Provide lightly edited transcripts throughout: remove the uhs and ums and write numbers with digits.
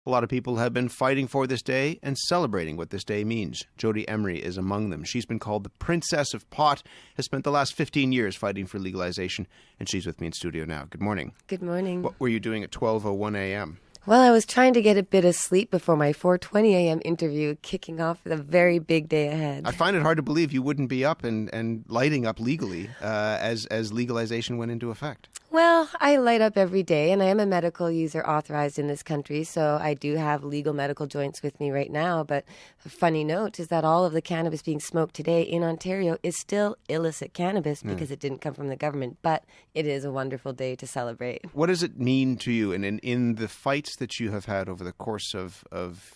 A lot of people have been fighting for this day and celebrating what this day means. Jodie Emery is among them. She's been called the Princess of Pot, has spent the last 15 years fighting for legalization, and she's with me in studio now. Good morning. Good morning. What were you doing at 12:01 a.m.? Well, I was trying to get a bit of sleep before my 4:20 a.m. interview, kicking off the very big day ahead. I find it hard to believe you wouldn't be up and lighting up legally as legalization went into effect. Well, I light up every day, and I am a medical user authorized in this country, so I do have legal medical joints with me right now. But a funny note is that all of the cannabis being smoked today in Ontario is still illicit cannabis because it didn't come from the government. But it is a wonderful day to celebrate. What does it mean to you? And in the fights that you have had over the course of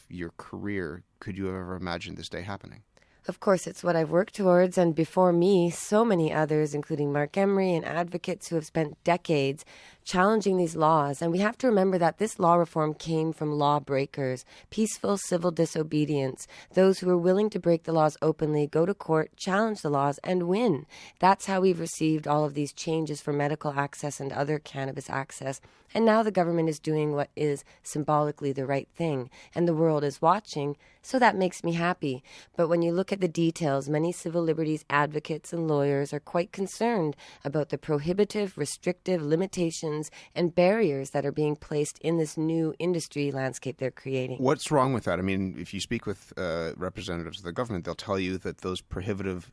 your career, could you have ever imagined this day happening? Of course, it's what I've worked towards, and before me, so many others, including Mark Emery and advocates who have spent decades challenging these laws. And we have to remember that this law reform came from lawbreakers, peaceful civil disobedience, those who are willing to break the laws openly, go to court, challenge the laws, and win. That's how we've received all of these changes for medical access and other cannabis access. And now the government is doing what is symbolically the right thing, and the world is watching, so that makes me happy. But when you look at the details, many civil liberties advocates and lawyers are quite concerned about the prohibitive, restrictive limitations and barriers that are being placed in this new industry landscape they're creating. What's wrong with that? I mean, if you speak with representatives of the government, they'll tell you that those prohibitive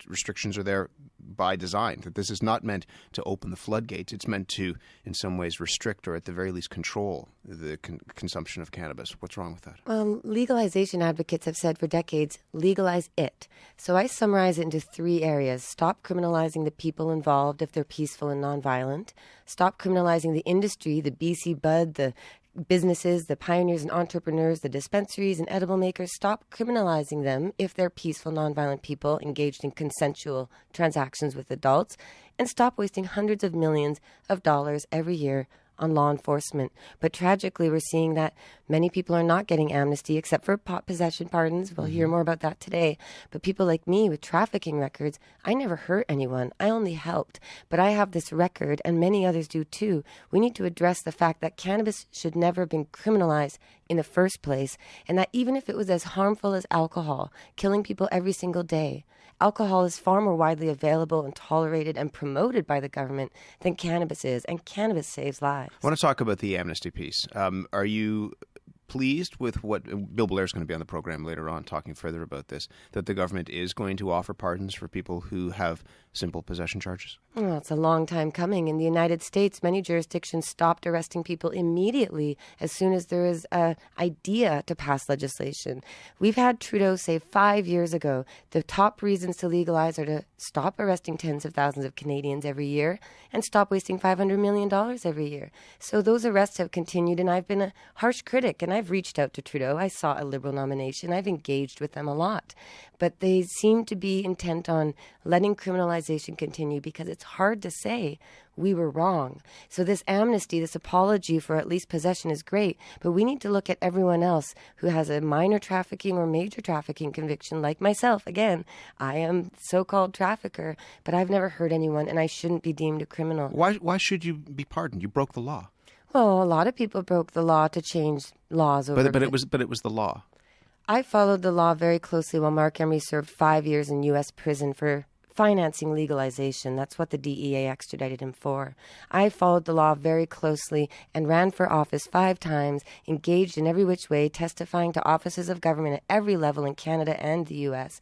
restrictions are there by design, that this is not meant to open the floodgates. It's meant to, in some ways, restrict or at the very least control the consumption of cannabis. What's wrong with that? Well, legalization advocates have said for decades, legalize it. So I summarize it into three areas. Stop criminalizing the people involved if they're peaceful and nonviolent. Stop criminalizing the industry, the BC Bud, the businesses, the pioneers and entrepreneurs, the dispensaries and edible makers. Stop criminalizing them if they're peaceful, nonviolent people engaged in consensual transactions with adults. And stop wasting hundreds of millions of dollars every year on law enforcement. But tragically, we're seeing that many people are not getting amnesty except for pot possession pardons. We'll hear more about that today. But people like me with trafficking records, I never hurt anyone. I only helped. But I have this record, and many others do too. We need to address the fact that cannabis should never have been criminalized in the first place, and that even if it was as harmful as alcohol, killing people every single day, alcohol is far more widely available and tolerated and promoted by the government than cannabis is, and cannabis saves lives. I want to talk about the amnesty piece. Are you pleased with what Bill Blair's going to be on the program later on talking further about this, that the government is going to offer pardons for people who have simple possession charges? Well, it's a long time coming. In the United States, many jurisdictions stopped arresting people immediately as soon as there was an idea to pass legislation. We've had Trudeau say 5 years ago the top reasons to legalize are to stop arresting tens of thousands of Canadians every year and stop wasting $500 million every year. So those arrests have continued, and I've been a harsh critic, and I've reached out to Trudeau. I saw a Liberal nomination. I've engaged with them a lot. But they seem to be intent on letting criminalization continue because it's hard to say we were wrong. So this amnesty, this apology for at least possession is great, but we need to look at everyone else who has a minor trafficking or major trafficking conviction, like myself. Again, I am so-called trafficker, but I've never hurt anyone, and I shouldn't be deemed a criminal. Why should you be pardoned? You broke the law. Well, a lot of people broke the law to change laws over. But it was the law. I followed the law very closely while Mark Emery served 5 years in U.S. prison for financing legalization. That's what the DEA extradited him for. I followed the law very closely and ran for office 5 times, engaged in every which way, testifying to offices of government at every level in Canada and the U.S.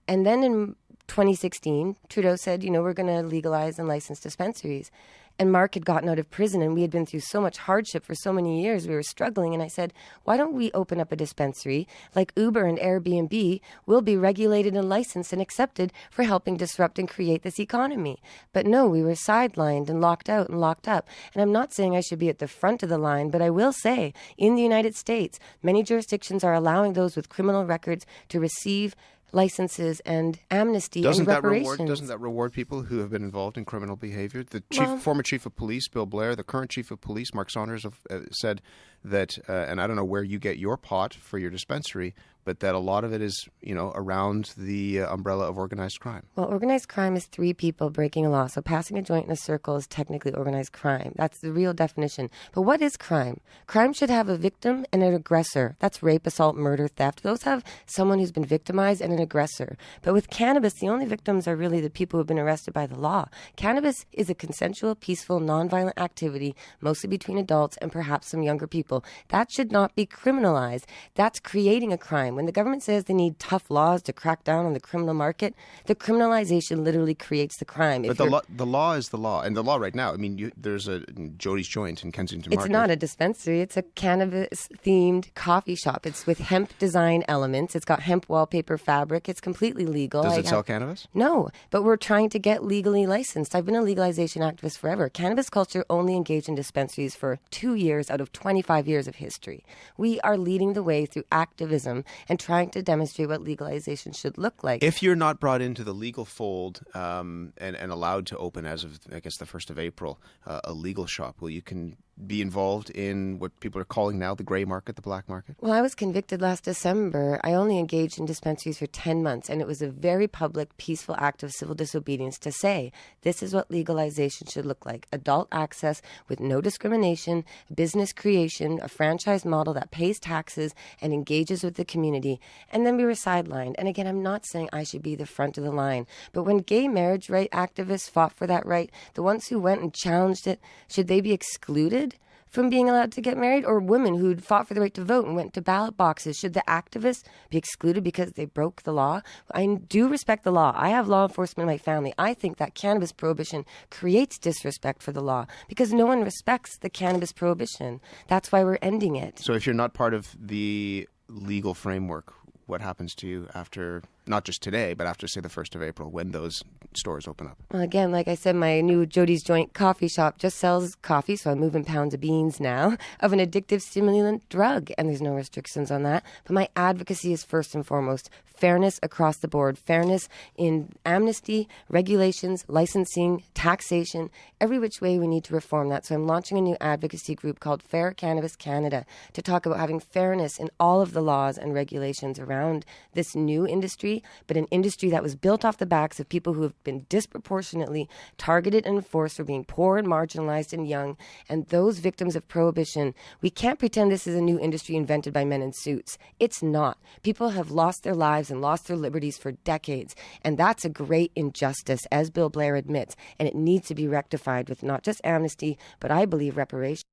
And then in 2016, Trudeau said, we're going to legalize and license dispensaries. And Mark had gotten out of prison, and we had been through so much hardship for so many years. We were struggling, and I said, why don't we open up a dispensary like Uber and Airbnb will be regulated and licensed and accepted for helping disrupt and create this economy? But no, we were sidelined and locked out and locked up. And I'm not saying I should be at the front of the line, but I will say in the United States, many jurisdictions are allowing those with criminal records to receive licenses and amnesty and reparations. Doesn't that reward people who have been involved in criminal behavior? The former chief of police, Bill Blair, the current chief of police, Mark Saunders, have said that, and I don't know where you get your pot for your dispensary, but that a lot of it is, around the umbrella of organized crime. Well, organized crime is 3 people breaking a law. So passing a joint in a circle is technically organized crime. That's the real definition. But what is crime? Crime should have a victim and an aggressor. That's rape, assault, murder, theft. Those have someone who's been victimized and an aggressor. But with cannabis, the only victims are really the people who have been arrested by the law. Cannabis is a consensual, peaceful, nonviolent activity, mostly between adults and perhaps some younger people. That should not be criminalized. That's creating a crime. When the government says they need tough laws to crack down on the criminal market, the criminalization literally creates the crime. But the law is the law. And the law right now, I mean, there's a Jodie's Joint in Kensington Market. It's not a dispensary. It's a cannabis-themed coffee shop. It's with hemp design elements. It's got hemp wallpaper fabric. It's completely legal. Does it sell cannabis? No, but we're trying to get legally licensed. I've been a legalization activist forever. Cannabis culture only engaged in dispensaries for 2 years out of 25 years of history. We are leading the way through activism and trying to demonstrate what legalization should look like. If you're not brought into the legal fold and allowed to open as of, I guess, the 1st of April, a legal shop, well, you can be involved in what people are calling now the gray market, the black market? Well, I was convicted last December. I only engaged in dispensaries for 10 months, and it was a very public, peaceful act of civil disobedience to say, this is what legalization should look like. Adult access with no discrimination, business creation, a franchise model that pays taxes and engages with the community. And then we were sidelined. And again, I'm not saying I should be the front of the line, but when gay marriage right activists fought for that right, the ones who went and challenged it, should they be excluded from being allowed to get married? Or women who'd fought for the right to vote and went to ballot boxes, should the activists be excluded because they broke the law? I do respect the law. I have law enforcement in my family. I think that cannabis prohibition creates disrespect for the law because no one respects the cannabis prohibition. That's why we're ending it. So if you're not part of the legal framework, what happens to you after, not just today, but after, say, the 1st of April, when those stores open up? Well, again, like I said, my new Jodie's Joint coffee shop just sells coffee, so I'm moving pounds of beans now, of an addictive stimulant drug, and there's no restrictions on that. But my advocacy is first and foremost fairness across the board, fairness in amnesty, regulations, licensing, taxation, every which way we need to reform that. So I'm launching a new advocacy group called Fair Cannabis Canada to talk about having fairness in all of the laws and regulations around this new industry, but an industry that was built off the backs of people who have been disproportionately targeted and enforced for being poor and marginalized and young, and those victims of prohibition. We can't pretend this is a new industry invented by men in suits. It's not. People have lost their lives and lost their liberties for decades, and that's a great injustice, as Bill Blair admits, and it needs to be rectified with not just amnesty, but I believe reparations.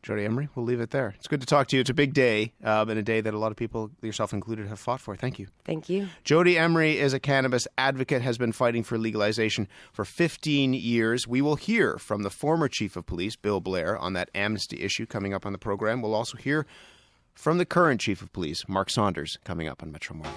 Jodie Emery, we'll leave it there. It's good to talk to you. It's a big day, and a day that a lot of people, yourself included, have fought for. Thank you. Thank you. Jodie Emery is a cannabis advocate, has been fighting for legalization for 15 years. We will hear from the former chief of police, Bill Blair, on that amnesty issue coming up on the program. We'll also hear from the current chief of police, Mark Saunders, coming up on Metro Morning.